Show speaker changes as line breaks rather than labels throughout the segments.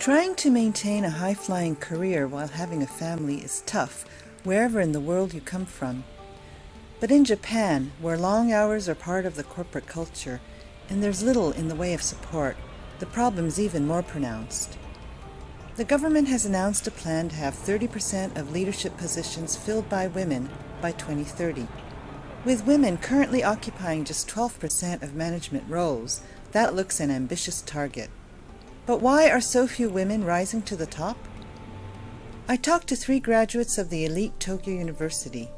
Trying to maintain a high-flying career while having a family is tough, wherever in the world you come from. But in Japan, where long hours are part of the corporate culture, and there's little in the way of support, the problem's even more pronounced. The government has announced a plan to have 30% of leadership positions filled by women by 2030. With women currently occupying just 12% of management roles, that looks an ambitious target. But why are so few women rising to the top? I talked to 3 graduates of the elite Tokyo University,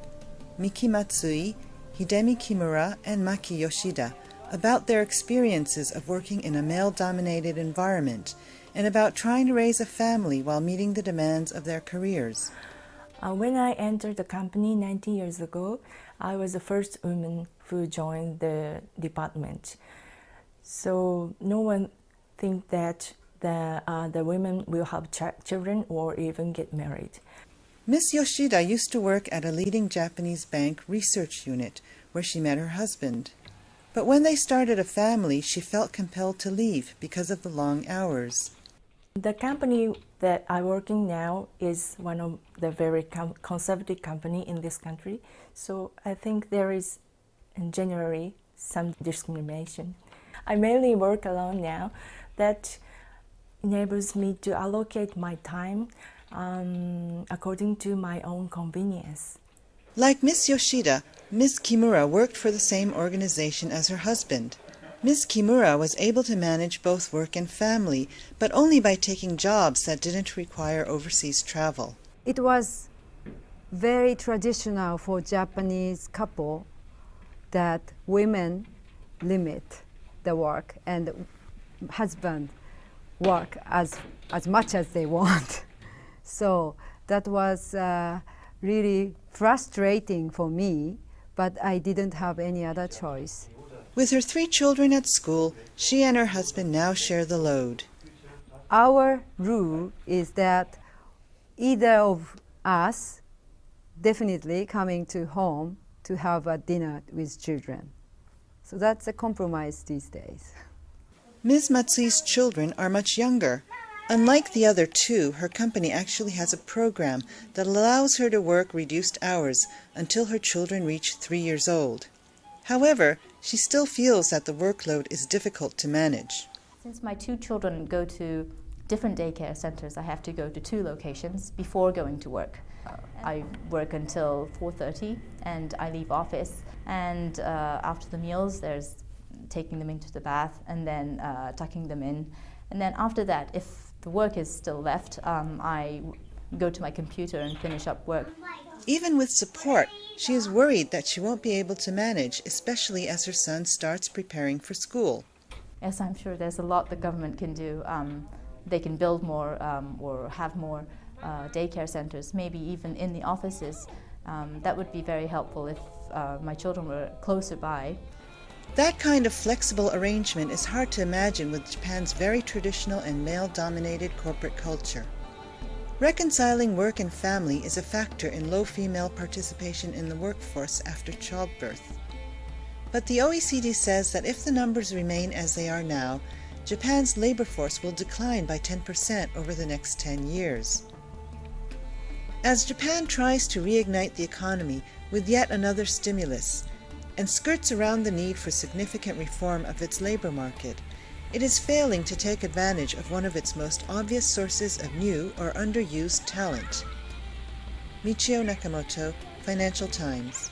Miki Matsui, Hidemi Kimura, and Maki Yoshida, about their experiences of working in a male-dominated environment and about trying to raise a family while meeting the demands of their careers.
When I entered the company 19 years ago, I was the first woman who joined the department. So no one think that the women will have children or even get married.
Miss Yoshida used to work at a leading Japanese bank research unit where she met her husband. But when they started a family, she felt compelled to leave because of the long hours.
The company that I work in now is one of the very conservative company in this country. So I think there is, generally, some discrimination. I mainly work alone now. That enables me to allocate my time according to my own convenience.
Like Miss Yoshida, Ms. Kimura worked for the same organization as her husband. Ms. Kimura was able to manage both work and family, but only by taking jobs that didn't require overseas travel.
It was very traditional for Japanese couple that women limit the work and husband work as much as they want. So that was really frustrating for me, but I didn't have any other choice.
With her 3 children at school, she and her husband now share the load.
Our rule is that either of us definitely coming to home to have a dinner with children. So that's a compromise these days.
Ms. Matsui's children are much younger. Unlike the other 2, her company actually has a program that allows her to work reduced hours until her children reach 3 years old. However, she still feels that the workload is difficult to manage.
Since my 2 children go to different daycare centers, I have to go to 2 locations before going to work. I work until 4:30 and I leave office, and after the meals there's taking them into the bath and then tucking them in. And then after that, if the work is still left, I go to my computer and finish up work.
Even with support, she is worried that she won't be able to manage, especially as her son starts preparing for school.
Yes, I'm sure there's a lot the government can do. They can build more or have more daycare centers, maybe even in the offices. That would be very helpful if my children were closer by.
That kind of flexible arrangement is hard to imagine with Japan's very traditional and male-dominated corporate culture. Reconciling work and family is a factor in low female participation in the workforce after childbirth. But the OECD says that if the numbers remain as they are now, Japan's labor force will decline by 10% over the next 10 years. As Japan tries to reignite the economy with yet another stimulus, and skirts around the need for significant reform of its labor market, it is failing to take advantage of one of its most obvious sources of new or underused talent. Michio Nakamoto, Financial Times.